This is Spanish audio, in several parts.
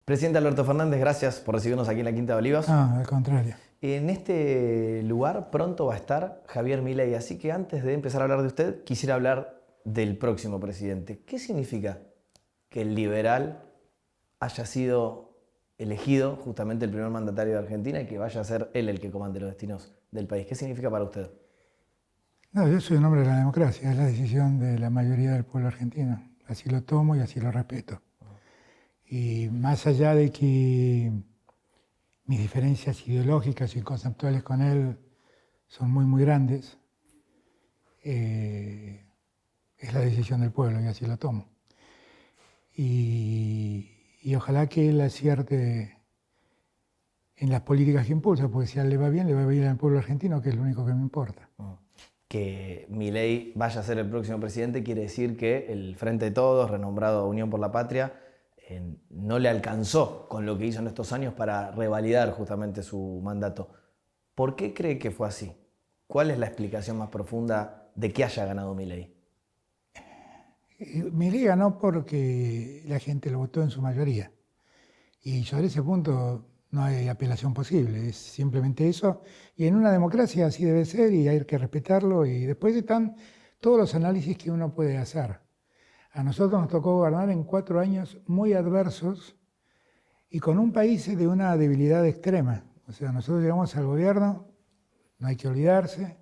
Presidente Alberto Fernández, gracias por recibirnos aquí en la Quinta de Olivos. Al contrario. En este lugar pronto va a estar Javier Milei, así que antes de empezar a hablar de usted, quisiera hablar del próximo presidente. ¿Qué significa que el liberal haya sido elegido justamente el primer mandatario de Argentina y que vaya a ser él el que comande los destinos del país? ¿Qué significa para usted? No, yo soy un hombre de la democracia, es la decisión de la mayoría del pueblo argentino. Así lo tomo y así lo respeto. Y más allá de que mis diferencias ideológicas y conceptuales con él son muy grandes, es la decisión del pueblo y así lo tomo. Y ojalá que él acierte en las políticas que impulsa, porque si a él le va bien al pueblo argentino, que es lo único que me importa. Que Milei vaya a ser el próximo presidente quiere decir que el Frente de Todos, renombrado Unión por la Patria, no le alcanzó con lo que hizo en estos años para revalidar justamente su mandato. ¿Por qué cree que fue así? ¿Cuál es la explicación más profunda de que haya ganado Milei? Milei ganó porque la gente lo votó en su mayoría. Y sobre ese punto no hay apelación posible, es simplemente eso. Y en una democracia así debe ser y hay que respetarlo. Y después están todos los análisis que uno puede hacer. A nosotros nos tocó gobernar en 4 años muy adversos y con un país de una debilidad extrema. O sea, nosotros llegamos al gobierno, no hay que olvidarse,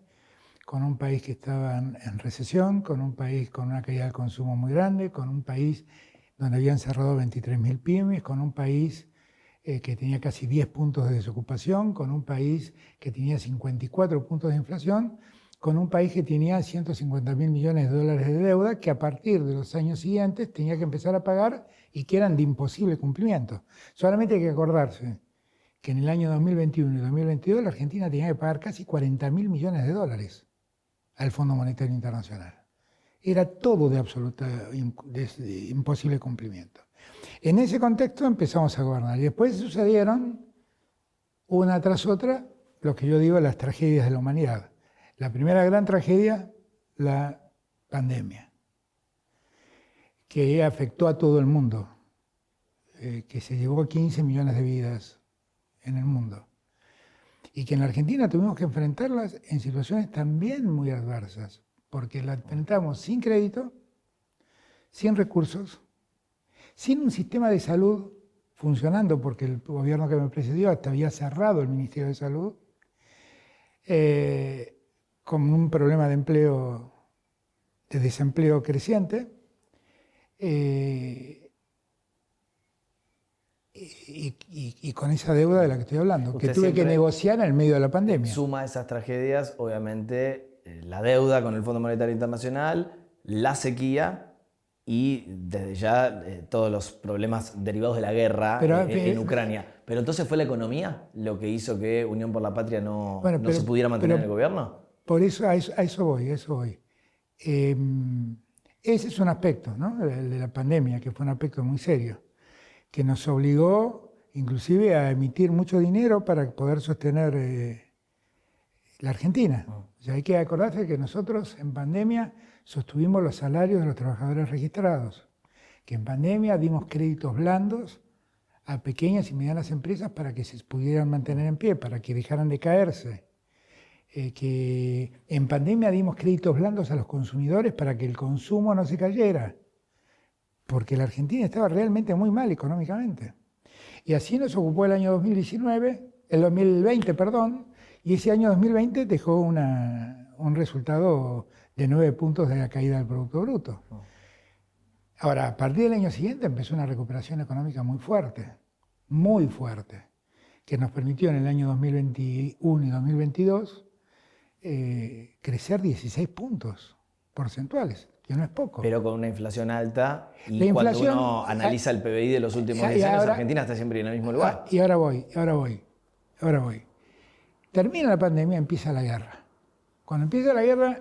con un país que estaba en recesión, con un país con una caída del consumo muy grande, con un país donde habían cerrado 23.000 pymes, con un país que tenía casi 10 puntos de desocupación, con un país que tenía 54 puntos de inflación, con un país que tenía 150.000 millones de dólares de deuda que a partir de los años siguientes tenía que empezar a pagar y que eran de imposible cumplimiento. Solamente hay que acordarse que en el año 2021 y 2022 la Argentina tenía que pagar casi 40.000 millones de dólares al Fondo Monetario Internacional. Era todo de imposible cumplimiento. En ese contexto empezamos a gobernar y después sucedieron una tras otra lo que yo digo las tragedias de la humanidad. La primera gran tragedia, la pandemia, que afectó a todo el mundo, que se llevó a 15 millones de vidas en el mundo y que en la Argentina tuvimos que enfrentarlas en situaciones también muy adversas, porque la enfrentamos sin crédito, sin recursos, sin un sistema de salud funcionando, porque el gobierno que me precedió hasta había cerrado el Ministerio de Salud, con un problema de empleo, de desempleo creciente, y con esa deuda de la que estoy hablando, que tuve que negociar en el medio de la pandemia. Suma a esas tragedias, obviamente, la deuda con el Fondo Monetario Internacional, la sequía y desde ya todos los problemas derivados de la guerra en Ucrania. Pero entonces ¿fue la economía lo que hizo que Unión por la Patria no se pudiera mantener en el gobierno? Por eso, a eso voy. Ese es un aspecto, ¿no? El de la pandemia, que fue un aspecto muy serio, que nos obligó inclusive a emitir mucho dinero para poder sostener la Argentina. O sea, hay que acordarse que nosotros en pandemia sostuvimos los salarios de los trabajadores registrados, que en pandemia dimos créditos blandos a pequeñas y medianas empresas para que se pudieran mantener en pie, para que dejaran de caerse. Que en pandemia dimos créditos blandos a los consumidores para que el consumo no se cayera, porque la Argentina estaba realmente muy mal económicamente. Y así nos ocupó el año 2020, y ese año 2020 dejó un resultado de 9 puntos de la caída del Producto Bruto. Ahora, a partir del año siguiente empezó una recuperación económica muy fuerte, que nos permitió en el año 2021 y 2022 crecer 16 puntos porcentuales, que no es poco. Pero con una inflación alta y cuando uno analiza el PBI de los últimos 10 años, Argentina está siempre en el mismo lugar. Y ahora voy. Termina la pandemia, empieza la guerra. Cuando empieza la guerra,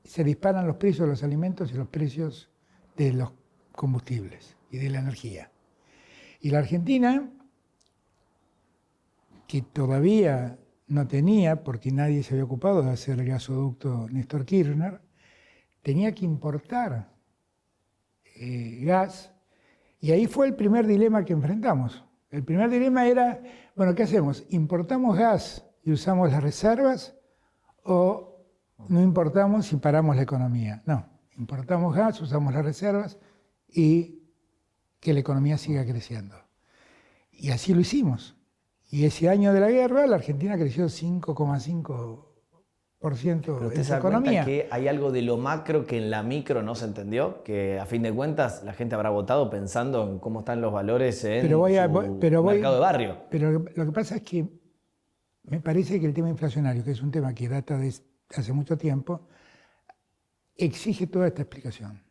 se disparan los precios de los alimentos y los precios de los combustibles y de la energía. Y la Argentina, que todavía no tenía, porque nadie se había ocupado de hacer el gasoducto Néstor Kirchner, tenía que importar gas, y ahí fue el primer dilema que enfrentamos. El primer dilema era, bueno, ¿qué hacemos? ¿Importamos gas y usamos las reservas o no importamos y paramos la economía? No, importamos gas, usamos las reservas y que la economía siga creciendo. Y así lo hicimos. Y ese año de la guerra, la Argentina creció 5,5% Pero usted en se su da cuenta economía. que hay algo de lo macro que en la micro no se entendió, que a fin de cuentas la gente habrá votado pensando en cómo están los valores en Pero mercado de barrio. pero lo que pasa es que me parece que el tema inflacionario, que es un tema que data de hace mucho tiempo, exige toda esta explicación.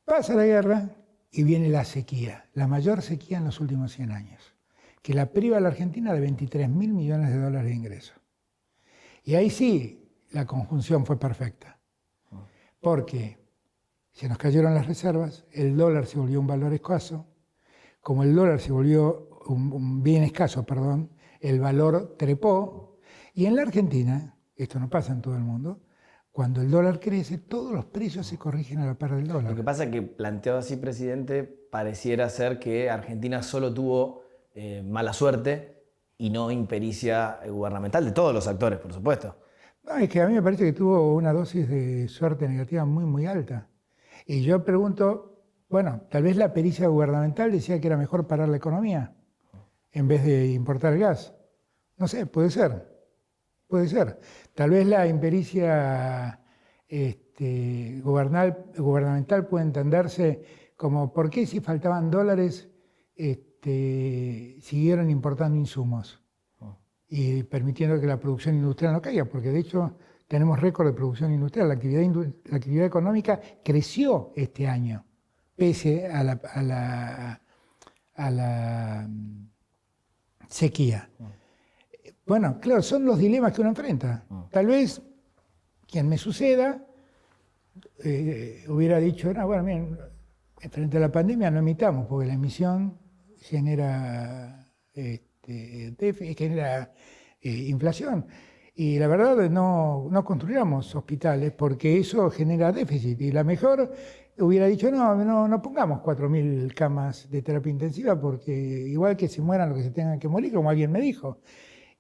Pasa la guerra y viene la sequía, la mayor sequía en los últimos 100 años, que la priva a la Argentina de 23.000 millones de dólares de ingresos. Y ahí sí, la conjunción fue perfecta, porque se nos cayeron las reservas, el dólar se volvió un valor escaso, como el dólar se volvió un bien escaso, perdón, el valor trepó, y en la Argentina, esto no pasa en todo el mundo, cuando el dólar crece, todos los precios se corrigen a la par del dólar. Lo que pasa es que planteado así, presidente, pareciera ser que Argentina solo tuvo mala suerte y no impericia gubernamental de todos los actores, por supuesto. No, es que a mí me parece que tuvo una dosis de suerte negativa muy, muy alta. Y yo pregunto, bueno, tal vez la pericia gubernamental decía que era mejor parar la economía en vez de importar gas. No sé, puede ser. Puede ser. Tal vez la impericia gubernamental puede entenderse como por qué si faltaban dólares siguieron importando insumos y permitiendo que la producción industrial no caiga, porque de hecho tenemos récord de producción industrial. La actividad económica creció este año, pese a la sequía. Bueno, claro, son los dilemas que uno enfrenta. Tal vez quien me suceda hubiera dicho, no, bueno, miren, frente a la pandemia no emitamos, porque la emisión genera, genera inflación. Y la verdad no construyamos hospitales porque eso genera déficit. Y la mejor hubiera dicho, no pongamos 4.000 camas de terapia intensiva porque igual que se mueran los que se tengan que morir, como alguien me dijo.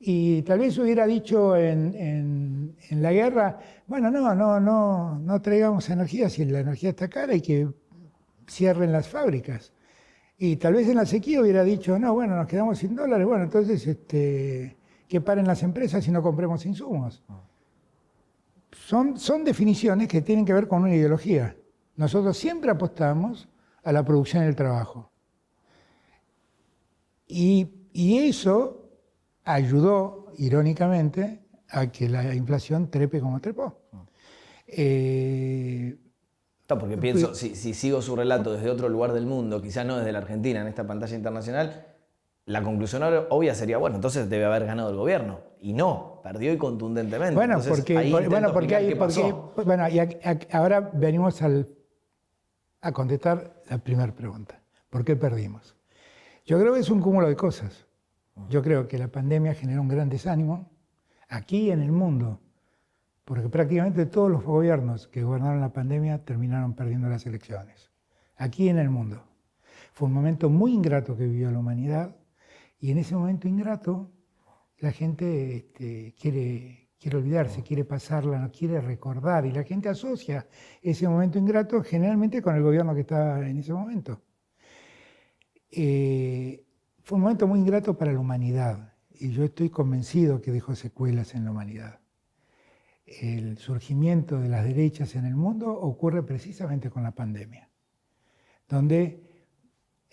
Y tal vez hubiera dicho en la guerra, bueno, no traigamos energía si la energía está cara y que cierren las fábricas. Y tal vez en la sequía hubiera dicho, no, bueno, nos quedamos sin dólares, bueno, entonces que paren las empresas y no compremos insumos. Son definiciones que tienen que ver con una ideología. Nosotros siempre apostamos a la producción y el trabajo. Y eso ayudó, irónicamente, a que la inflación trepe como trepó. Porque pienso, si sigo su relato desde otro lugar del mundo, quizás no desde la Argentina, en esta pantalla internacional, la conclusión obvia sería, bueno, entonces debe haber ganado el gobierno. Y no, perdió y contundentemente. Bueno, entonces, ahora venimos a contestar la primera pregunta. ¿Por qué perdimos? Yo creo que es un cúmulo de cosas. Yo creo que la pandemia generó un gran desánimo aquí y en el mundo, porque prácticamente todos los gobiernos que gobernaron la pandemia terminaron perdiendo las elecciones, aquí y en el mundo. Fue un momento muy ingrato que vivió la humanidad y en ese momento ingrato la gente quiere olvidarse, quiere pasarla, no quiere recordar y la gente asocia ese momento ingrato generalmente con el gobierno que está en ese momento. Fue un momento muy ingrato para la humanidad y yo estoy convencido que dejó secuelas en la humanidad. El surgimiento de las derechas en el mundo ocurre precisamente con la pandemia, donde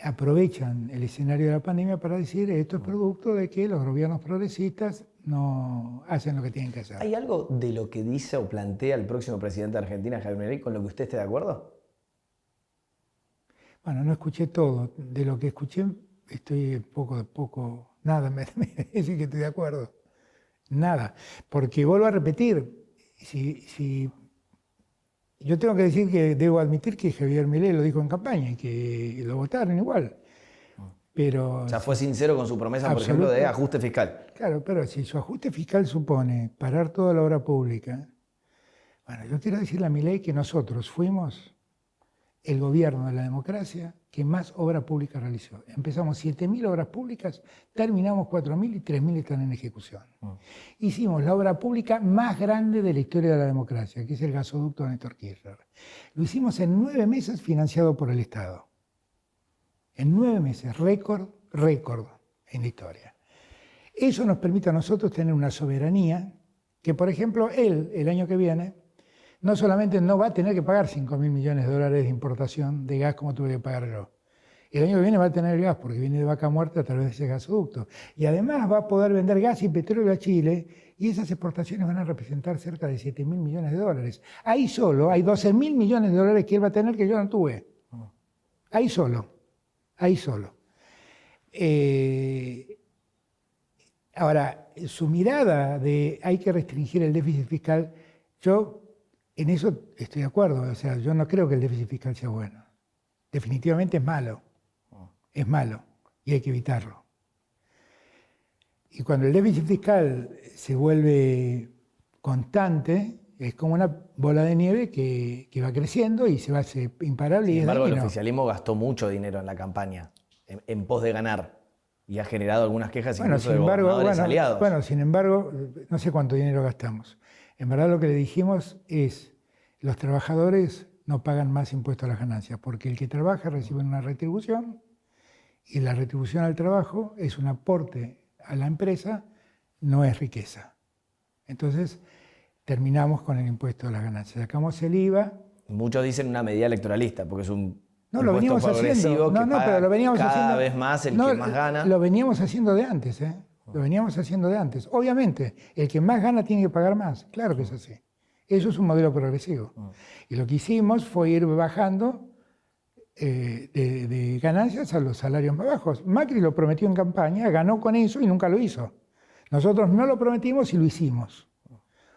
aprovechan el escenario de la pandemia para decir esto es producto de que los gobiernos progresistas no hacen lo que tienen que hacer. ¿Hay algo de lo que dice o plantea el próximo presidente de Argentina, Javier Milei, con lo que usted esté de acuerdo? Bueno, no escuché todo. De lo que escuché estoy nada, me dice que estoy de acuerdo. Nada. Porque vuelvo a repetir, yo tengo que decir que debo admitir que Javier Milei lo dijo en campaña y que lo votaron igual. Pero, o sea, fue sincero con su promesa, por ejemplo, de ajuste fiscal. Claro, pero si su ajuste fiscal supone parar toda la obra pública, bueno, yo quiero decirle a Milei que nosotros fuimos el gobierno de la democracia que más obra pública realizó. Empezamos 7.000 obras públicas, terminamos 4.000 y 3.000 están en ejecución. Hicimos la obra pública más grande de la historia de la democracia, que es el gasoducto de Néstor Kirchner. Lo hicimos en 9 meses financiado por el Estado. En 9 meses, récord en la historia. Eso nos permite a nosotros tener una soberanía que, por ejemplo, él, el año que viene, no solamente no va a tener que pagar 5.000 millones de dólares de importación de gas como tuve que pagar yo. El año que viene va a tener gas porque viene de Vaca Muerta a través de ese gasoducto. Y además va a poder vender gas y petróleo a Chile y esas exportaciones van a representar cerca de 7.000 millones de dólares. Ahí solo hay 12.000 millones de dólares que él va a tener que yo no tuve. Ahí solo. Ahora, su mirada de hay que restringir el déficit fiscal, yo en eso estoy de acuerdo. O sea, yo no creo que el déficit fiscal sea bueno. Definitivamente es malo. Es malo y hay que evitarlo. Y cuando el déficit fiscal se vuelve constante, es como una bola de nieve que va creciendo y se va a hacer imparable. Sin embargo, el oficialismo gastó mucho dinero en la campaña, en pos de ganar, y ha generado algunas quejas incluso de gobernadores aliados. Bueno, sin embargo, no sé cuánto dinero gastamos. En verdad lo que le dijimos es, los trabajadores no pagan más impuestos a las ganancias, porque el que trabaja recibe una retribución, y la retribución al trabajo es un aporte a la empresa, no es riqueza. Entonces, terminamos con el impuesto a las ganancias. Sacamos el IVA. Muchos dicen una medida electoralista, porque es un lo veníamos haciendo. Pero lo veníamos cada haciendo, vez más el que más gana. Lo veníamos haciendo de antes, ¿eh? Lo veníamos haciendo de antes. Obviamente, el que más gana tiene que pagar más. Claro que es así. Eso es un modelo progresivo. Y lo que hicimos fue ir bajando de ganancias a los salarios más bajos. Macri lo prometió en campaña, ganó con eso y nunca lo hizo. Nosotros no lo prometimos y lo hicimos.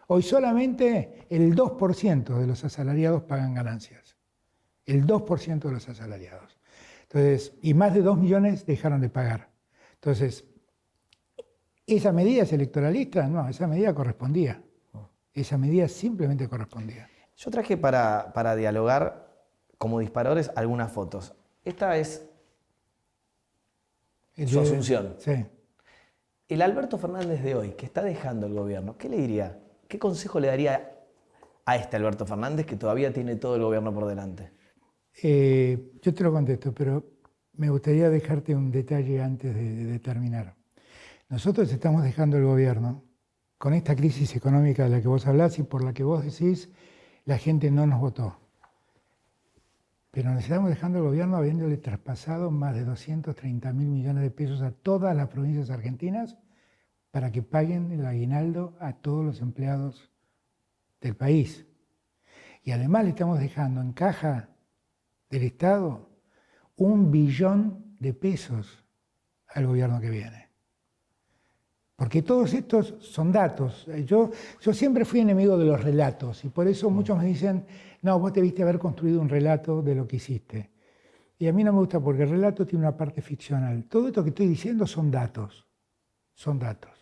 Hoy solamente el 2% de los asalariados pagan ganancias. El 2% de los asalariados. Entonces, y más de 2 millones dejaron de pagar. Entonces, ¿esa medida es electoralista? No, esa medida correspondía. Esa medida simplemente correspondía. Yo traje para dialogar como disparadores algunas fotos. Esta es su asunción. Sí. El Alberto Fernández de hoy, que está dejando el gobierno, ¿qué le diría? ¿Qué consejo le daría a este Alberto Fernández que todavía tiene todo el gobierno por delante? Yo te lo contesto, pero me gustaría dejarte un detalle antes de terminar. Nosotros estamos dejando el gobierno con esta crisis económica de la que vos hablás y por la que vos decís la gente no nos votó. Pero nos estamos dejando el gobierno habiéndole traspasado más de 230.000 millones de pesos a todas las provincias argentinas para que paguen el aguinaldo a todos los empleados del país. Y además le estamos dejando en caja del Estado 1 billón de pesos al gobierno que viene. Porque todos estos son datos. Yo siempre fui enemigo de los relatos y por eso muchos me dicen, no, vos debiste haber construido un relato de lo que hiciste. Y a mí no me gusta porque el relato tiene una parte ficcional. Todo esto que estoy diciendo son datos. Son datos.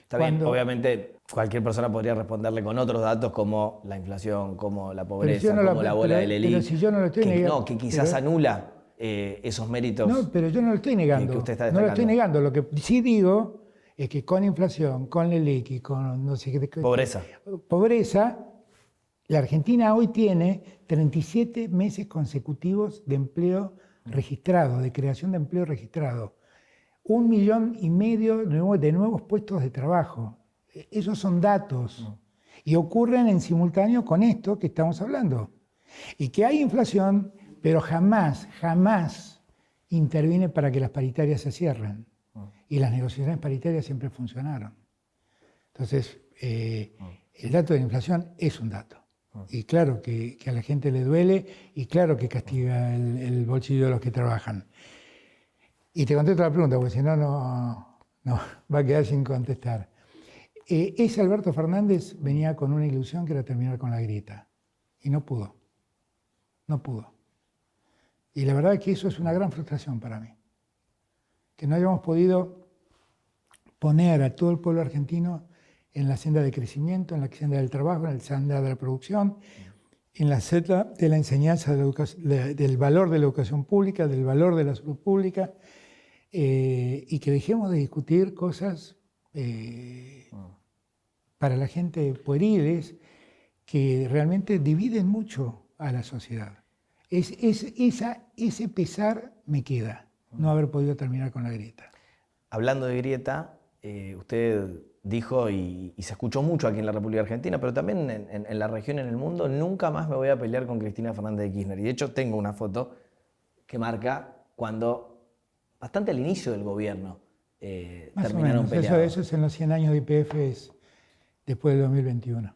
Está bien, obviamente cualquier persona podría responderle con otros datos como la inflación, como la pobreza, como la bola del elite. Pero si yo no lo estoy negando. No, que quizás anula esos méritos. No, pero yo no lo estoy negando. Que usted está no lo estoy negando. Lo que sí digo es que con inflación, con el LELIQ y con no sé qué. Pobreza, la Argentina hoy tiene 37 meses consecutivos de empleo registrado, de creación de empleo registrado. 1,5 millones de nuevos puestos de trabajo. Esos son datos. Y ocurren en simultáneo con esto que estamos hablando. Y que hay inflación, pero jamás interviene para que las paritarias se cierren. Y las negociaciones paritarias siempre funcionaron. Entonces, el dato de inflación es un dato. Y claro que a la gente le duele y claro que castiga el bolsillo de los que trabajan. Y te contesto la pregunta, porque si no, no va a quedar sin contestar. Ese Alberto Fernández venía con una ilusión que era terminar con la grieta. Y no pudo. No pudo. Y la verdad es que eso es una gran frustración para mí. Que no hayamos podido poner a todo el pueblo argentino en la senda de crecimiento, en la senda del trabajo, en la senda de la producción, en la senda de la enseñanza del valor de la educación pública, del valor de la salud pública, y que dejemos de discutir cosas para la gente pueriles que realmente dividen mucho a la sociedad. Ese pesar me queda, no haber podido terminar con la grieta. Hablando de grieta, usted dijo, y se escuchó mucho aquí en la República Argentina, pero también en la región, en el mundo, nunca más me voy a pelear con Cristina Fernández de Kirchner. Y de hecho tengo una foto que marca cuando, bastante al inicio del gobierno, terminaron peleados. Eso es en los 100 años de YPF, después del 2021.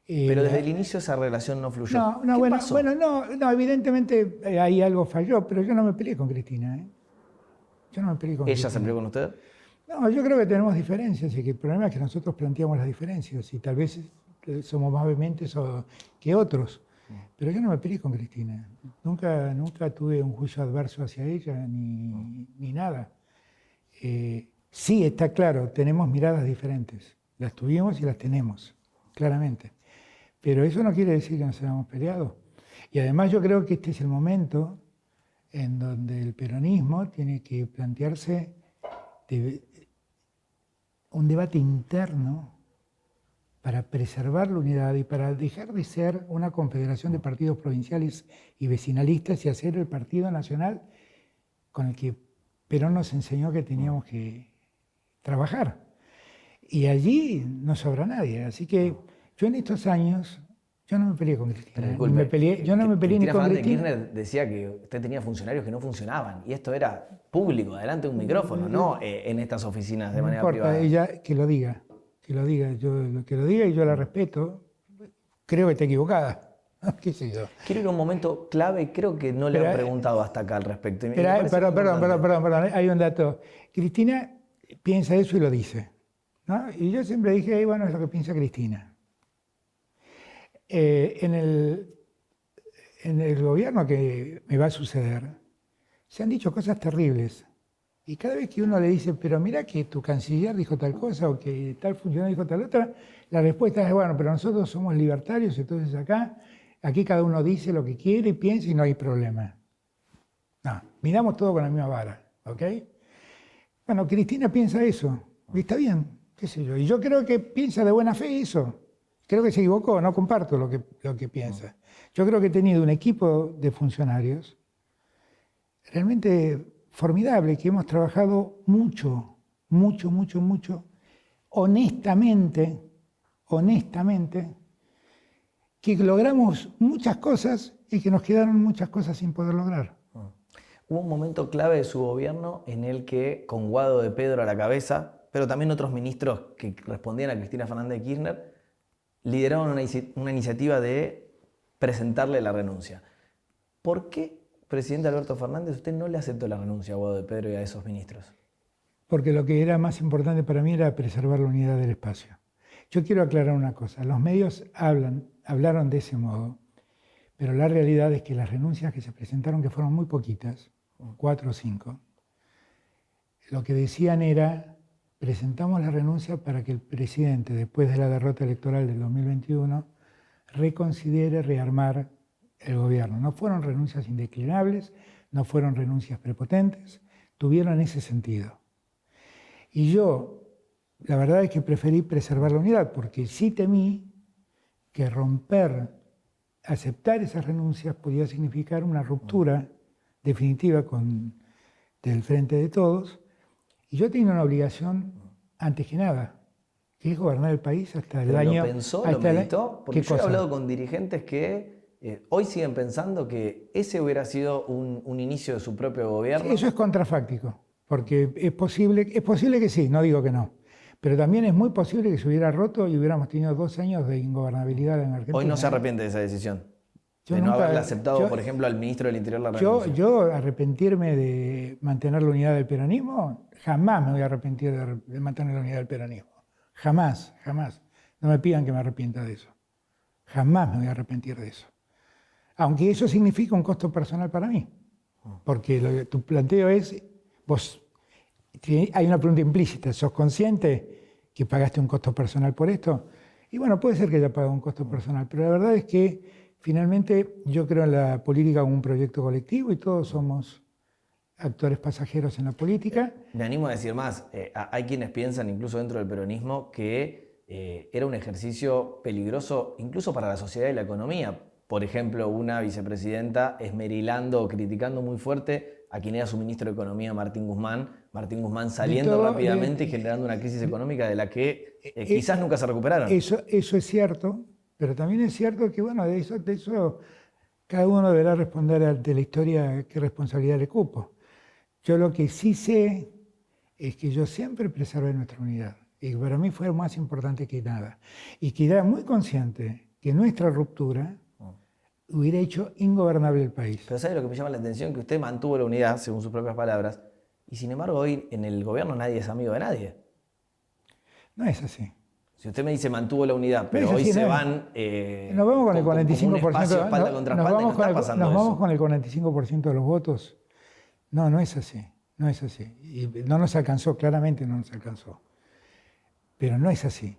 Pero desde el inicio esa relación no fluyó. ¿Qué pasó? No, evidentemente ahí algo falló, pero yo no me peleé con Cristina. Yo no me peleé con Cristina. ¿Ella se peleó con usted? No, yo creo que tenemos diferencias y que el problema es que nosotros planteamos las diferencias y tal vez somos más vehementes que otros. Pero yo no me peleé con Cristina. Nunca tuve un juicio adverso hacia ella ni nada. Sí, está claro, tenemos miradas diferentes. Las tuvimos y las tenemos, claramente. Pero eso no quiere decir que nos hayamos peleado. Y además yo creo que este es el momento en donde el peronismo tiene que plantearse un debate interno para preservar la unidad y para dejar de ser una confederación de partidos provinciales y vecinalistas y hacer el partido nacional con el que Perón nos enseñó que teníamos que trabajar. Y allí no sobra nadie. Así que yo en estos años, yo no me peleé con Cristina. Yo no me peleé ni con Cristina. Kirchner decía que usted tenía funcionarios que no funcionaban. Y esto era público, delante de un micrófono, no en estas oficinas de manera privada. No importa, ella que lo diga. Yo y yo la respeto. Creo que está equivocada. ¿Qué sé yo? Quiero ir a un momento clave y creo que no le han preguntado hasta acá al respecto. Perdón, hay un dato. Cristina piensa eso y lo dice, ¿no? Y yo siempre dije, bueno, es lo que piensa Cristina. En el gobierno que me va a suceder, se han dicho cosas terribles. Y cada vez que uno le dice, pero mira que tu canciller dijo tal cosa o que tal funcionario dijo tal otra, la respuesta es, bueno, pero nosotros somos libertarios, entonces aquí cada uno dice lo que quiere y piensa y no hay problema. No, miramos todo con la misma vara, ¿ok? Bueno, Cristina piensa eso, y está bien, qué sé yo. Y yo creo que piensa de buena fe eso. Creo que se equivocó, no comparto lo que piensa. Yo creo que he tenido un equipo de funcionarios realmente formidable, que hemos trabajado mucho, honestamente, que logramos muchas cosas y que nos quedaron muchas cosas sin poder lograr. Hubo un momento clave de su gobierno en el que, con Guado de Pedro a la cabeza, pero también otros ministros que respondían a Cristina Fernández de Kirchner, lideraron una iniciativa de presentarle la renuncia. ¿Por qué, presidente Alberto Fernández, usted no le aceptó la renuncia a Guado de Pedro y a esos ministros? Porque lo que era más importante para mí era preservar la unidad del espacio. Yo quiero aclarar una cosa. Los medios hablaron de ese modo, pero la realidad es que las renuncias que se presentaron, que fueron muy poquitas, 4 o 5, lo que decían era: presentamos la renuncia para que el presidente, después de la derrota electoral del 2021, reconsidere rearmar el gobierno. No fueron renuncias indeclinables, no fueron renuncias prepotentes, tuvieron ese sentido. Y yo, la verdad es que preferí preservar la unidad, porque sí temí que aceptar esas renuncias podía significar una ruptura definitiva del Frente de Todos. Y yo tenía una obligación, antes que nada, que es gobernar el país hasta el año... ¿Lo pensó, lo meditó? Porque yo he hablado con dirigentes que hoy siguen pensando que ese hubiera sido un inicio de su propio gobierno. Eso es contrafáctico, porque es posible que sí, no digo que no. Pero también es muy posible que se hubiera roto y hubiéramos tenido 2 años de ingobernabilidad en Argentina. Hoy no se arrepiente de esa decisión. De no haberle aceptado, por ejemplo, al ministro del Interior la renuncia. Yo arrepentirme de mantener la unidad del peronismo, jamás me voy a arrepentir de mantener la unidad del peronismo. Jamás. No me pidan que me arrepienta de eso. Jamás me voy a arrepentir de eso. Aunque eso significa un costo personal para mí. Porque tu planteo es, hay una pregunta implícita, ¿sos consciente que pagaste un costo personal por esto? Y bueno, puede ser que haya pagado un costo personal, pero la verdad es que Finalmente, yo creo en la política como un proyecto colectivo y todos somos actores pasajeros en la política. Me animo a decir más, hay quienes piensan, incluso dentro del peronismo, que era un ejercicio peligroso incluso para la sociedad y la economía. Por ejemplo, una vicepresidenta esmerilando o criticando muy fuerte a quien era su ministro de Economía, Martín Guzmán saliendo rápidamente y generando una crisis económica de la que quizás nunca se recuperaron. Eso es cierto, pero también es cierto que, bueno, de eso cada uno deberá responder de la historia qué responsabilidad le cupo. Yo lo que sí sé es que yo siempre preservé nuestra unidad y para mí fue más importante que nada. Y que era muy consciente que nuestra ruptura hubiera hecho ingobernable el país. Pero ¿sabe lo que me llama la atención? Que usted mantuvo la unidad, según sus propias palabras, y sin embargo hoy en el gobierno nadie es amigo de nadie. No es así. Si usted me dice mantuvo la unidad, pero no hoy se no. van nos vamos con el 45%, como un espacio espalda contra espalda, nos vamos con el 45% de los votos. No es así. No es así. Y no nos alcanzó, claramente no nos alcanzó. Pero no es así.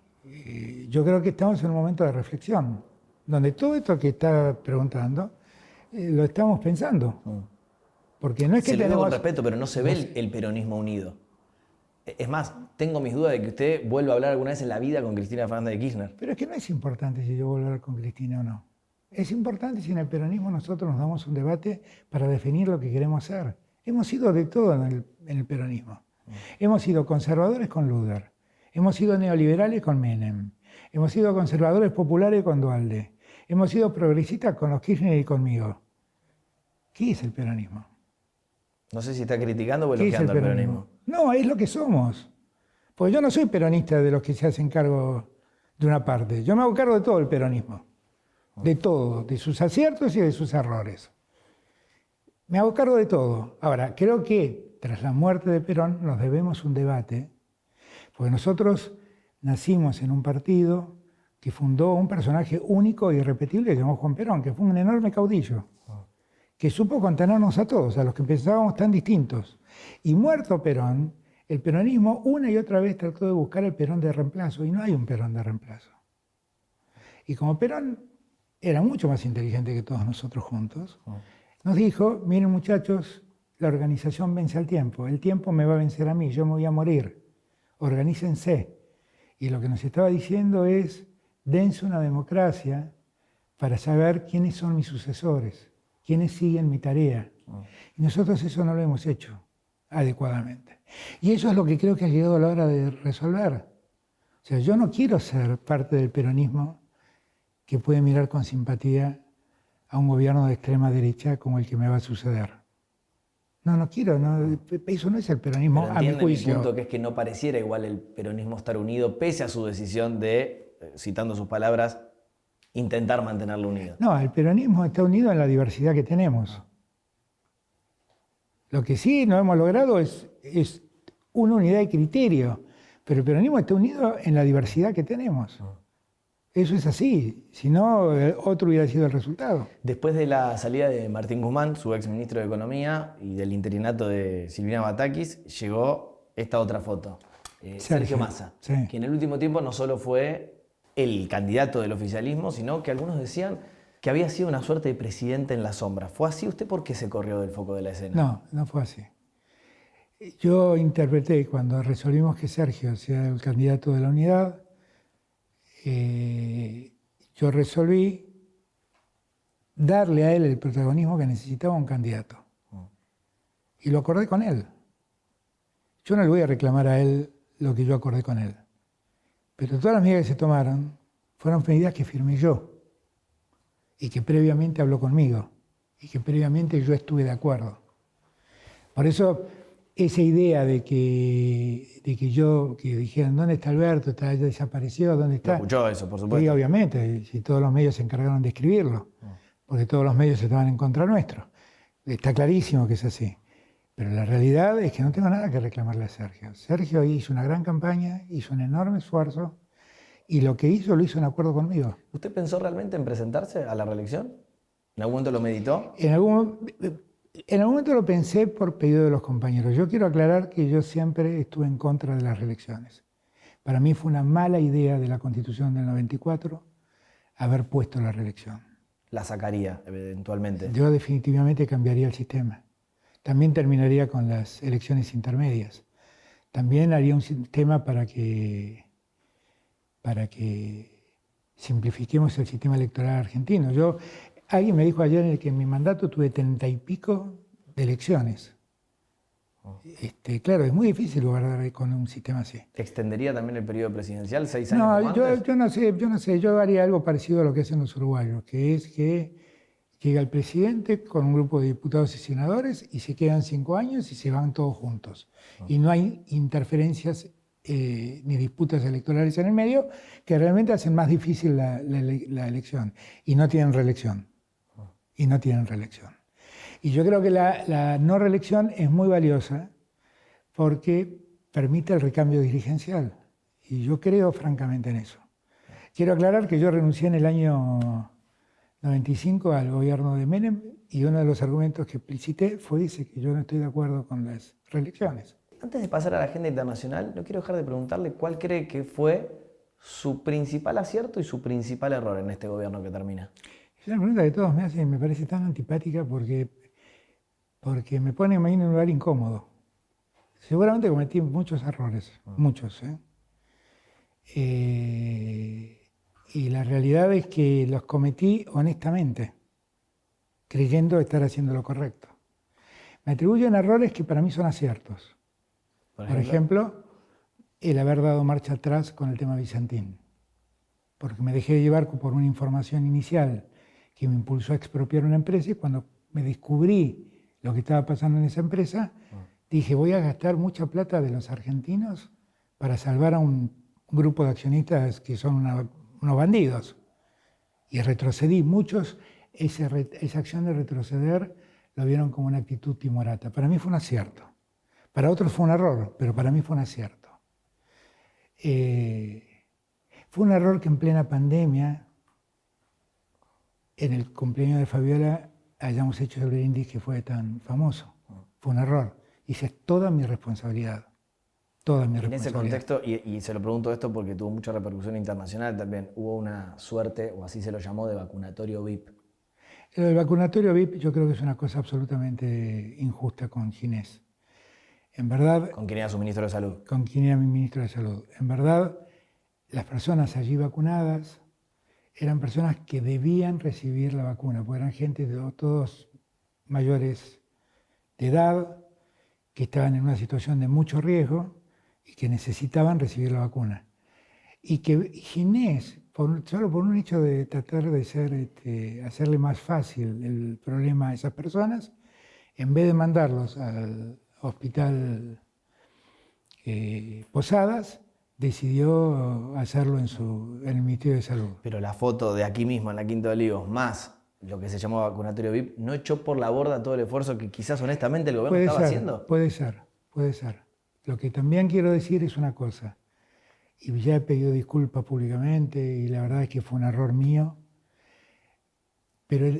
Yo creo que estamos en un momento de reflexión, donde todo esto que está preguntando lo estamos pensando. Porque no es que se lo digo tenemos... con respeto, pero no se ve el peronismo unido. Es más, tengo mis dudas de que usted vuelva a hablar alguna vez en la vida con Cristina Fernández de Kirchner. Pero es que no es importante si yo vuelvo a hablar con Cristina o no. Es importante si en el peronismo nosotros nos damos un debate para definir lo que queremos hacer. Hemos sido de todo en el peronismo. Hemos sido conservadores con Luder. Hemos sido neoliberales con Menem. Hemos sido conservadores populares con Duhalde. Hemos sido progresistas con los Kirchner y conmigo. ¿Qué es el peronismo? No sé si está criticando o ¿Qué es elogiando al peronismo. No, es lo que somos. Porque yo no soy peronista de los que se hacen cargo de una parte. Yo me hago cargo de todo el peronismo. De todo, de sus aciertos y de sus errores. Me hago cargo de todo. Ahora, creo que tras la muerte de Perón nos debemos un debate, porque nosotros nacimos en un partido que fundó un personaje único e irrepetible que se llamó Juan Perón, que fue un enorme caudillo, que supo contenernos a todos, a los que pensábamos tan distintos. Y muerto Perón, el peronismo una y otra vez trató de buscar el Perón de reemplazo, y no hay un Perón de reemplazo. Y como Perón era mucho más inteligente que todos nosotros juntos, nos dijo, miren muchachos, la organización vence al tiempo, el tiempo me va a vencer a mí, yo me voy a morir, organícense. Y lo que nos estaba diciendo es, dense una democracia para saber quiénes son mis sucesores, quiénes siguen mi tarea. Y nosotros eso no lo hemos hecho adecuadamente. Y eso es lo que creo que ha llegado la hora de resolver. O sea, yo no quiero ser parte del peronismo que puede mirar con simpatía a un gobierno de extrema derecha como el que me va a suceder. No quiero, eso no es el peronismo, pero a mi juicio. Mi punto, que es que no pareciera igual el peronismo estar unido, pese a su decisión de, citando sus palabras, intentar mantenerlo unido. No, el peronismo está unido en la diversidad que tenemos. Lo que sí no hemos logrado es una unidad de criterio, pero el peronismo está unido en la diversidad que tenemos. Eso es así, si no, otro hubiera sido el resultado. Después de la salida de Martín Guzmán, su ex ministro de Economía, y del interinato de Silvina Batakis, llegó esta otra foto. Sergio Massa, sí, que en el último tiempo no solo fue el candidato del oficialismo, sino que algunos decían que había sido una suerte de presidente en la sombra. ¿Fue así? ¿Usted por qué se corrió del foco de la escena? No fue así. Yo interpreté, cuando resolvimos que Sergio sea el candidato de la unidad, yo resolví darle a él el protagonismo que necesitaba un candidato. Y lo acordé con él. Yo no le voy a reclamar a él lo que yo acordé con él. Pero todas las medidas que se tomaron fueron medidas que firmé yo y que previamente habló conmigo y que previamente yo estuve de acuerdo. Por eso, esa idea de que dijeran, ¿dónde está Alberto? ¿Está desaparecido? ¿Dónde está? Lo escuchó eso, por supuesto. Sí, obviamente, si todos los medios se encargaron de escribirlo, porque todos los medios estaban en contra nuestro. Está clarísimo que es así. Pero la realidad es que no tengo nada que reclamarle a Sergio. Sergio hizo una gran campaña, hizo un enorme esfuerzo, y lo que hizo, lo hizo en acuerdo conmigo. ¿Usted pensó realmente en presentarse a la reelección? ¿En algún momento lo meditó? En algún momento lo pensé por pedido de los compañeros. Yo quiero aclarar que yo siempre estuve en contra de las reelecciones. Para mí fue una mala idea de la Constitución del 94 haber puesto la reelección. la sacaría eventualmente? Yo definitivamente cambiaría el sistema. También terminaría con las elecciones intermedias. También haría un sistema para que simplifiquemos el sistema electoral argentino. Alguien me dijo ayer que en mi mandato tuve 30 y pico de elecciones. Claro, es muy difícil gobernar con un sistema así. ¿Extendería también el periodo presidencial 6 años No, como antes? yo no sé, yo haría algo parecido a lo que hacen los uruguayos, que es que llega el presidente con un grupo de diputados y senadores y se quedan 5 años y se van todos juntos. Y no hay interferencias ni disputas electorales en el medio que realmente hacen más difícil la elección. Y no tienen reelección. Y no tienen reelección. Y yo creo que la no reelección es muy valiosa porque permite el recambio dirigencial. Y yo creo francamente en eso. Quiero aclarar que yo renuncié en el año 95 al gobierno de Menem y uno de los argumentos que explicité fue ese, que yo no estoy de acuerdo con las reelecciones. Antes de pasar a la agenda internacional, no quiero dejar de preguntarle cuál cree que fue su principal acierto y su principal error en este gobierno que termina. Es una pregunta que todos me hacen y me parece tan antipática porque me pone en un lugar incómodo. Seguramente cometí muchos errores, muchos. Y la realidad es que los cometí honestamente, creyendo estar haciendo lo correcto. Me atribuyen errores que para mí son aciertos. Por ejemplo, el haber dado marcha atrás con el tema Vicentín, porque me dejé llevar por una información inicial que me impulsó a expropiar una empresa y cuando me descubrí lo que estaba pasando en esa empresa, dije, voy a gastar mucha plata de los argentinos para salvar a un grupo de accionistas que son unos bandidos. Y retrocedí. Muchos esa acción de retroceder lo vieron como una actitud timorata. Para mí fue un acierto. Para otros fue un error, pero para mí fue un acierto. Fue un error que en plena pandemia, en el cumpleaños de Fabiola, hayamos hecho el brindis que fue tan famoso. Fue un error. Y esa es toda mi responsabilidad. Toda mi responsabilidad. En ese contexto, y se lo pregunto esto porque tuvo mucha repercusión internacional también, hubo una suerte, o así se lo llamó, de vacunatorio VIP. El vacunatorio VIP yo creo que es una cosa absolutamente injusta con Ginés. En verdad... ¿Con quién era su ministro de Salud? Con quien era mi ministro de Salud. En verdad, las personas allí vacunadas eran personas que debían recibir la vacuna, porque eran gente todos mayores de edad, que estaban en una situación de mucho riesgo y que necesitaban recibir la vacuna. Y que Ginés, solo por un hecho de tratar de hacerle más fácil el problema a esas personas, en vez de mandarlos al hospital Posadas, decidió hacerlo en el Ministerio de Salud. Pero la foto de aquí mismo, en la Quinta de Olivos, más lo que se llamó vacunatorio VIP, ¿no echó por la borda todo el esfuerzo que quizás honestamente el gobierno estaba haciendo? Puede ser. Lo que también quiero decir es una cosa, y ya he pedido disculpas públicamente, y la verdad es que fue un error mío, pero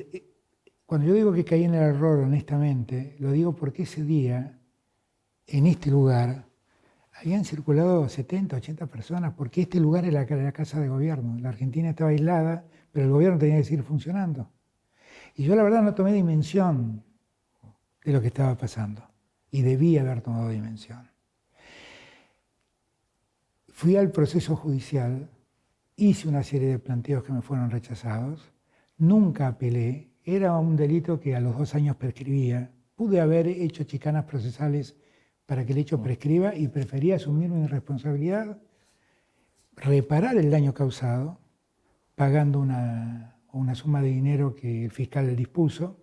cuando yo digo que caí en el error honestamente, lo digo porque ese día, en este lugar, habían circulado 70, 80 personas, porque este lugar era la casa de gobierno. La Argentina estaba aislada, pero el gobierno tenía que seguir funcionando. Y yo la verdad no tomé dimensión de lo que estaba pasando. Y debía haber tomado dimensión. Fui al proceso judicial, hice una serie de planteos que me fueron rechazados, nunca apelé, era un delito que a los 2 años prescribía. Pude haber hecho chicanas procesales para que el hecho prescriba y prefería asumir mi responsabilidad, reparar el daño causado, pagando una suma de dinero que el fiscal dispuso.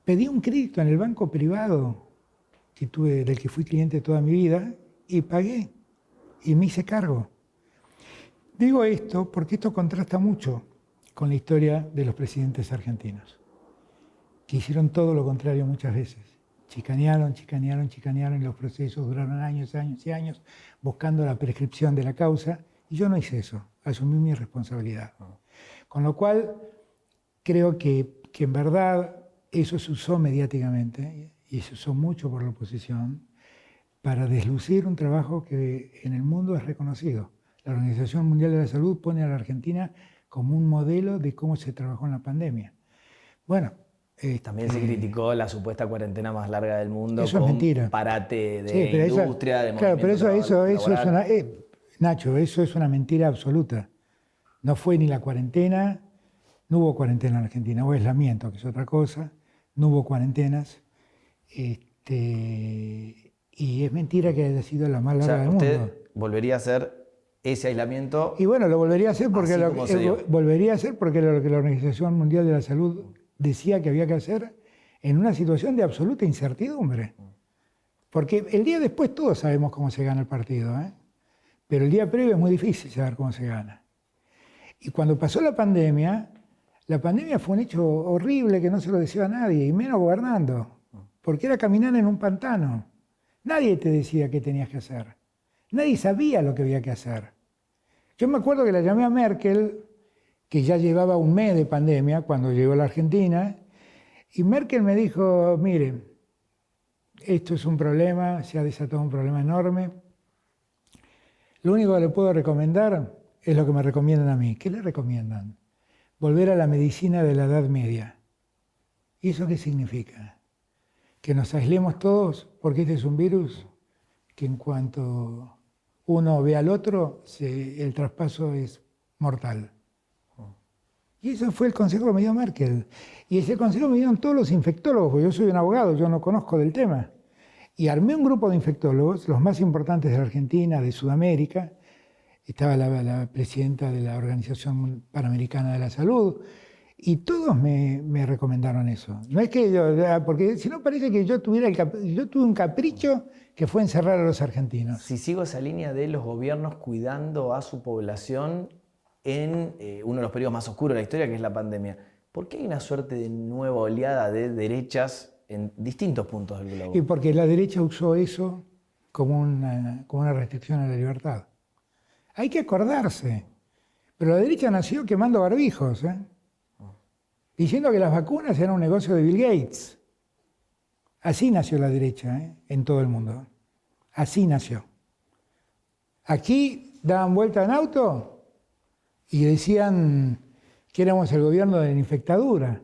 Pedí un crédito en el banco privado del que fui cliente toda mi vida y pagué y me hice cargo. Digo esto porque esto contrasta mucho con la historia de los presidentes argentinos, que hicieron todo lo contrario muchas veces. Chicanearon y los procesos duraron años y años buscando la prescripción de la causa y yo no hice eso, asumí mi responsabilidad. Con lo cual creo que en verdad eso se usó mediáticamente y se usó mucho por la oposición para deslucir un trabajo que en el mundo es reconocido. La Organización Mundial de la Salud pone a la Argentina como un modelo de cómo se trabajó en la pandemia. Bueno, también se criticó la supuesta cuarentena más larga del mundo. Eso es mentira. Parate de Sí, pero industria, de claro, pero eso es laboral. una... Nacho, eso es una mentira absoluta. No fue ni la cuarentena, no hubo cuarentena en Argentina, hubo aislamiento, que es otra cosa, no hubo cuarentenas. Y es mentira que haya sido la más larga del usted mundo. volvería a hacer ese aislamiento. Y bueno, lo volvería a hacer porque volvería a hacer porque lo que la Organización Mundial de la Salud decía que había que hacer en una situación de absoluta incertidumbre. Porque el día después todos sabemos cómo se gana el partido, ¿eh? Pero el día previo es muy difícil saber cómo se gana. Y cuando pasó la pandemia fue un hecho horrible que no se lo decía a nadie, y menos gobernando, porque era caminar en un pantano. Nadie te decía qué tenías que hacer. Nadie sabía lo que había que hacer. Yo me acuerdo que la llamé a Merkel, que ya llevaba un mes de pandemia cuando llegó a la Argentina, y Merkel me dijo, mire, esto es un problema, se ha desatado un problema enorme. Lo único que le puedo recomendar es lo que me recomiendan a mí. ¿Qué le recomiendan? Volver a la medicina de la Edad Media. ¿Y eso qué significa? Que nos aislemos todos porque este es un virus que en cuanto uno ve al otro, el traspaso es mortal. Y eso fue el consejo que me dio Merkel. Y ese consejo me dieron todos los infectólogos, porque yo soy un abogado, yo no conozco del tema. Y armé un grupo de infectólogos, los más importantes de la Argentina, de Sudamérica. Estaba la presidenta de la Organización Panamericana de la Salud, y todos me recomendaron eso. No es que yo, porque si no parece que yo tuve un capricho que fue encerrar a los argentinos. Si sigo esa línea de los gobiernos cuidando a su población en uno de los periodos más oscuros de la historia, que es la pandemia, ¿por qué hay una suerte de nueva oleada de derechas en distintos puntos del globo? Y porque la derecha usó eso como una restricción a la libertad. Hay que acordarse. Pero la derecha nació quemando barbijos, diciendo que las vacunas eran un negocio de Bill Gates. Así nació la derecha, en todo el mundo. Así nació. Aquí daban vuelta en auto y decían que éramos el gobierno de la infectadura.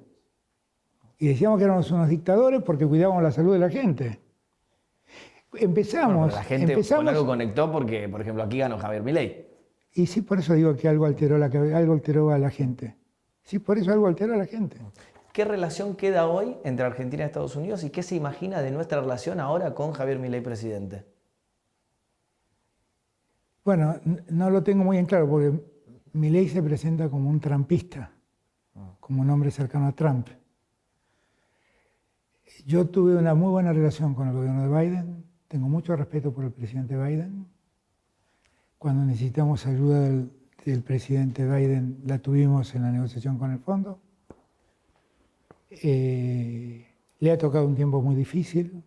Y decíamos que éramos unos dictadores porque cuidábamos la salud de la gente. Empezamos... Bueno, la gente con algo conectó porque, por ejemplo, aquí ganó Javier Milei. Y sí, por eso digo que algo alteró a la gente. Sí, por eso algo alteró a la gente. ¿Qué relación queda hoy entre Argentina y Estados Unidos y qué se imagina de nuestra relación ahora con Javier Milei presidente? Bueno, no lo tengo muy en claro porque Milei se presenta como un trumpista, como un hombre cercano a Trump. Yo tuve una muy buena relación con el gobierno de Biden, tengo mucho respeto por el presidente Biden. Cuando necesitamos ayuda del presidente Biden, la tuvimos en la negociación con el fondo. Le ha tocado un tiempo muy difícil.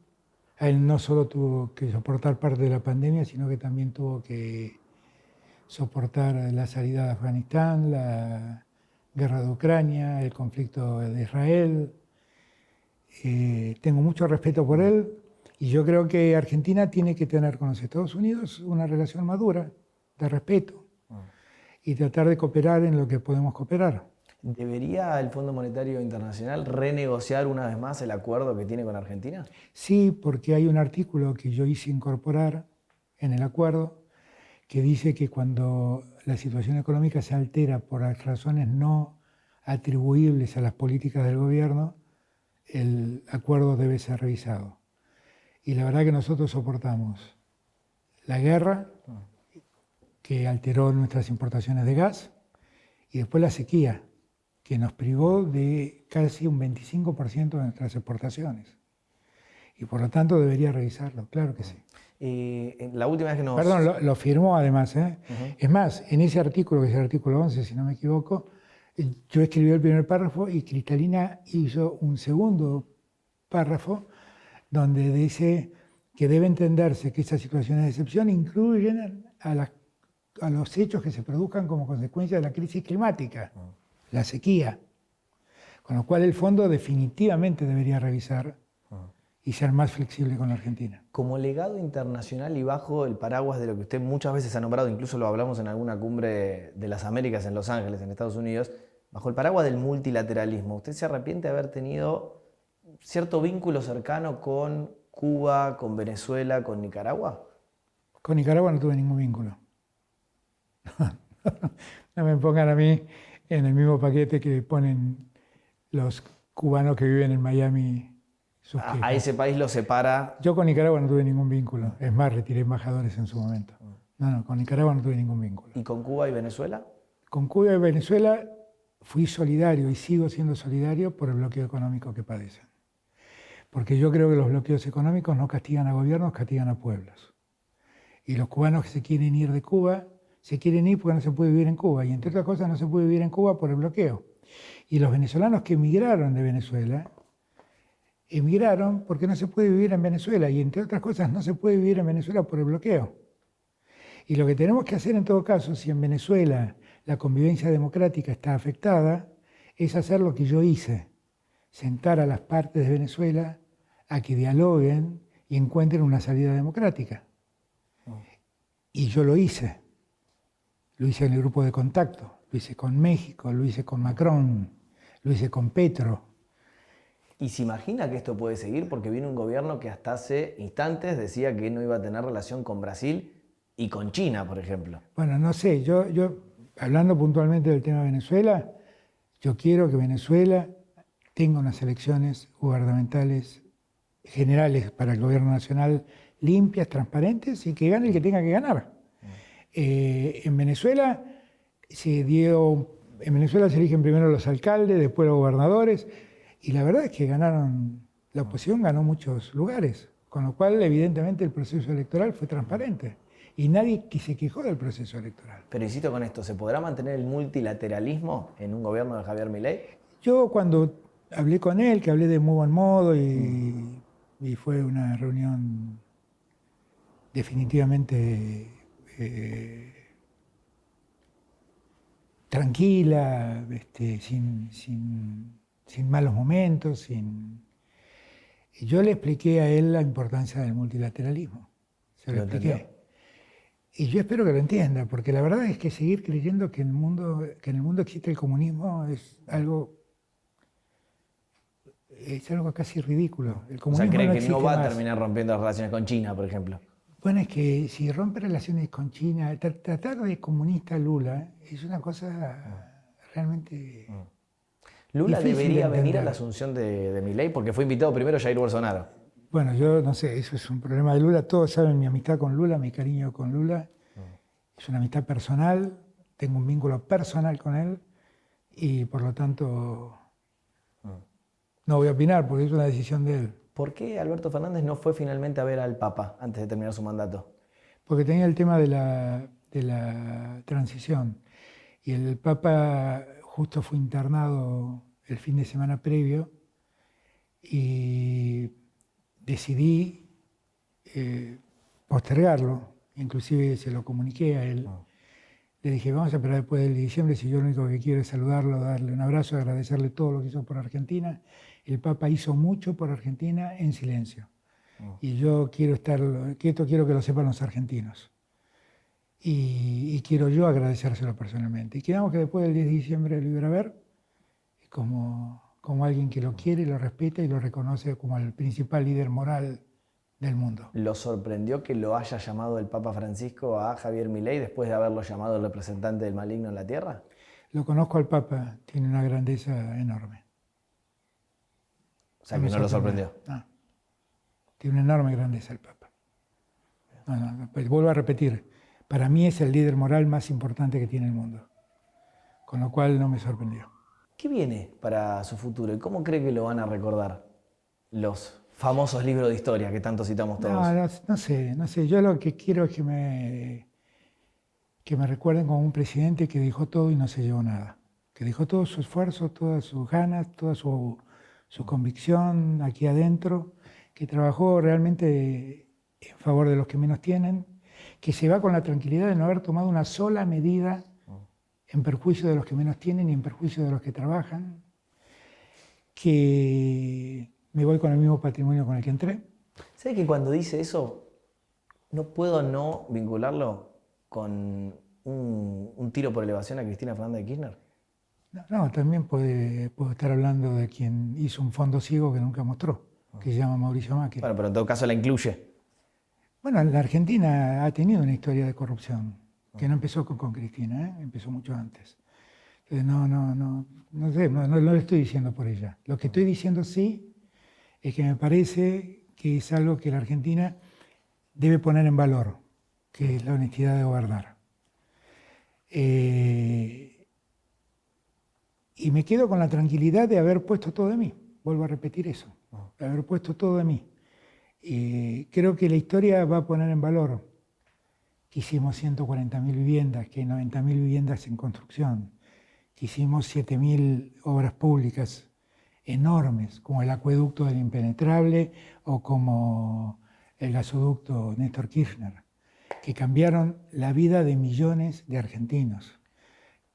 A él no solo tuvo que soportar parte de la pandemia, sino que también tuvo que soportar la salida de Afganistán, la guerra de Ucrania, el conflicto de Israel. Tengo mucho respeto por él y yo creo que Argentina tiene que tener con los Estados Unidos una relación madura, de respeto, y tratar de cooperar en lo que podemos cooperar. ¿Debería el Fondo Monetario Internacional renegociar una vez más el acuerdo que tiene con Argentina? Sí, porque hay un artículo que yo hice incorporar en el acuerdo que dice que cuando la situación económica se altera por razones no atribuibles a las políticas del gobierno, el acuerdo debe ser revisado. Y la verdad que nosotros soportamos la guerra, que alteró nuestras importaciones de gas, y después la sequía, que nos privó de casi un 25% de nuestras exportaciones. Y por lo tanto debería revisarlo, claro que sí. La última vez que nos... Perdón, lo firmó además. Es más, en ese artículo, que es el artículo 11, si no me equivoco, yo escribí el primer párrafo y Cristalina hizo un segundo párrafo donde dice que debe entenderse que estas situaciones de excepción incluyen a los hechos que se produzcan como consecuencia de la crisis climática, la sequía. Con lo cual el fondo definitivamente debería revisar y ser más flexible con la Argentina. Como legado internacional y bajo el paraguas de lo que usted muchas veces ha nombrado, incluso lo hablamos en alguna cumbre de las Américas en Los Ángeles, en Estados Unidos, bajo el paraguas del multilateralismo, ¿usted se arrepiente de haber tenido cierto vínculo cercano con Cuba, con Venezuela, con Nicaragua? Con Nicaragua no tuve ningún vínculo. No me pongan a mí en el mismo paquete que ponen los cubanos que viven en Miami. A ese país lo separa. Yo con Nicaragua no tuve ningún vínculo. Es más, retiré embajadores en su momento. No, con Nicaragua no tuve ningún vínculo. ¿Y con Cuba y Venezuela? Con Cuba y Venezuela fui solidario y sigo siendo solidario por el bloqueo económico que padecen. Porque yo creo que los bloqueos económicos no castigan a gobiernos, castigan a pueblos. Y los cubanos que se quieren ir de Cuba, se quieren ir porque no se puede vivir en Cuba. Y entre otras cosas no se puede vivir en Cuba por el bloqueo. Y los venezolanos que emigraron de Venezuela, emigraron porque no se puede vivir en Venezuela. Y entre otras cosas no se puede vivir en Venezuela por el bloqueo. Y lo que tenemos que hacer en todo caso, si en Venezuela la convivencia democrática está afectada, es hacer lo que yo hice. Sentar a las partes de Venezuela a que dialoguen y encuentren una salida democrática. Y yo lo hice. Lo hice en el grupo de contacto, lo hice con México, lo hice con Macron, lo hice con Petro. ¿Y se imagina que esto puede seguir? Porque viene un gobierno que hasta hace instantes decía que no iba a tener relación con Brasil y con China, por ejemplo. Bueno, no sé, yo hablando puntualmente del tema de Venezuela, yo quiero que Venezuela tenga unas elecciones gubernamentales generales para el gobierno nacional limpias, transparentes y que gane el que tenga que ganar. En Venezuela se eligen primero los alcaldes, después los gobernadores, y la verdad es que la oposición ganó muchos lugares, con lo cual evidentemente el proceso electoral fue transparente y nadie se quejó del proceso electoral. Pero insisto con esto, ¿se podrá mantener el multilateralismo en un gobierno de Javier Milei? Yo cuando hablé con él, que hablé de muy buen modo y fue una reunión definitivamente tranquila, sin malos momentos. Yo le expliqué a él la importancia del multilateralismo. Se lo expliqué. ¿Entendió? Y yo espero que lo entienda, porque la verdad es que seguir creyendo que en el mundo existe el comunismo es algo casi ridículo. El O sea, ¿cree no que no va a más. terminar rompiendo las relaciones con China, por ejemplo? Bueno, es que si rompe relaciones con China, tratar de comunista a Lula es una cosa realmente... ¿Lula difícil debería de venir a entender. la asunción de Milei? Porque fue invitado primero Jair Bolsonaro. Bueno, yo no sé, eso es un problema de Lula. Todos saben mi amistad con Lula, mi cariño con Lula. Es una amistad personal, tengo un vínculo personal con él y por lo tanto no voy a opinar porque es una decisión de él. ¿Por qué Alberto Fernández no fue finalmente a ver al Papa antes de terminar su mandato? Porque tenía el tema de la transición y el Papa justo fue internado el fin de semana previo y decidí postergarlo, inclusive se lo comuniqué a él. Le dije, vamos a esperar después del diciembre, si yo lo único que quiero es saludarlo, darle un abrazo, agradecerle todo lo que hizo por Argentina. El Papa hizo mucho por Argentina en silencio. Y yo quiero quiero que lo sepan los argentinos. Y quiero yo agradecérselo personalmente. Y quedamos que después del 10 de diciembre lo iba a ver como alguien que lo quiere, lo respeta y lo reconoce como el principal líder moral del mundo. ¿Lo sorprendió que lo haya llamado el Papa Francisco a Javier Milei después de haberlo llamado el representante del maligno en la tierra? Lo conozco al Papa, tiene una grandeza enorme. O sea, que no lo sorprendió. No. Tiene una enorme grandeza el Papa. Pues vuelvo a repetir, para mí es el líder moral más importante que tiene el mundo, con lo cual no me sorprendió. ¿Qué viene para su futuro y cómo cree que lo van a recordar los famosos libros de historia que tanto citamos todos? No sé. Yo lo que quiero es que me recuerden como un presidente que dejó todo y no se llevó nada. Que dejó todo su esfuerzo, todas sus ganas, toda su convicción aquí adentro, que trabajó realmente en favor de los que menos tienen, que se va con la tranquilidad de no haber tomado una sola medida en perjuicio de los que menos tienen y en perjuicio de los que trabajan, que me voy con el mismo patrimonio con el que entré. ¿Sabe que cuando dice eso, no puedo no vincularlo con un tiro por elevación a Cristina Fernández de Kirchner? No, también puedo estar hablando de quien hizo un fondo ciego que nunca mostró, que se llama Mauricio Macri. Bueno, pero en todo caso la incluye. Bueno, la Argentina ha tenido una historia de corrupción, que no empezó con Cristina, empezó mucho antes. Entonces, no sé, no lo estoy diciendo por ella. Lo que estoy diciendo sí es que me parece que es algo que la Argentina debe poner en valor, que es la honestidad de gobernar. Y me quedo con la tranquilidad de haber puesto todo de mí. Vuelvo a repetir eso, de haber puesto todo de mí. Creo que la historia va a poner en valor que hicimos 140.000 viviendas, que hay 90.000 viviendas en construcción, que hicimos 7.000 obras públicas enormes, como el acueducto del Impenetrable o como el gasoducto Néstor Kirchner, que cambiaron la vida de millones de argentinos,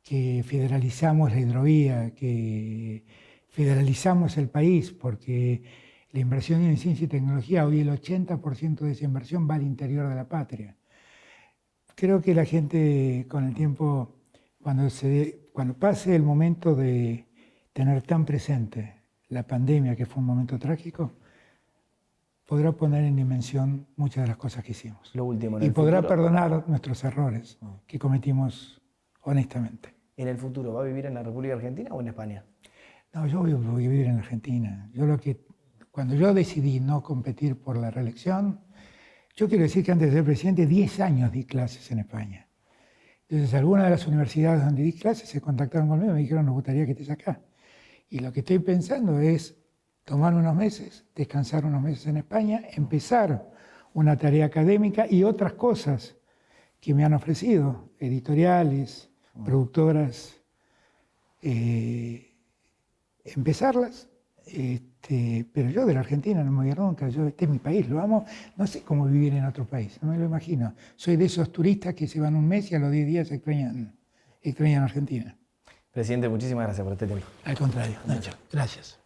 que federalizamos la hidrovía, que federalizamos el país, porque la inversión en ciencia y tecnología, hoy el 80% de esa inversión va al interior de la patria. Creo que la gente con el tiempo, cuando pase el momento de tener tan presente la pandemia, que fue un momento trágico, podrá poner en dimensión muchas de las cosas que hicimos. Lo último, y podrá perdonar nuestros errores que cometimos honestamente. ¿En el futuro va a vivir en la República Argentina o en España? No, yo voy a vivir en Argentina. Cuando yo decidí no competir por la reelección, yo quiero decir que antes de ser presidente, 10 años di clases en España. Entonces, algunas de las universidades donde di clases se contactaron conmigo y me dijeron, nos gustaría que estés acá. Y lo que estoy pensando es tomar unos meses, descansar unos meses en España, empezar una tarea académica y otras cosas que me han ofrecido, editoriales, productoras, empezarlas. Pero yo de la Argentina no me voy a ir nunca, este es mi país, lo amo, no sé cómo vivir en otro país, no me lo imagino. Soy de esos turistas que se van un mes y a los 10 días extrañan Argentina. Presidente, muchísimas gracias por este tiempo. Al contrario, Nacho, gracias.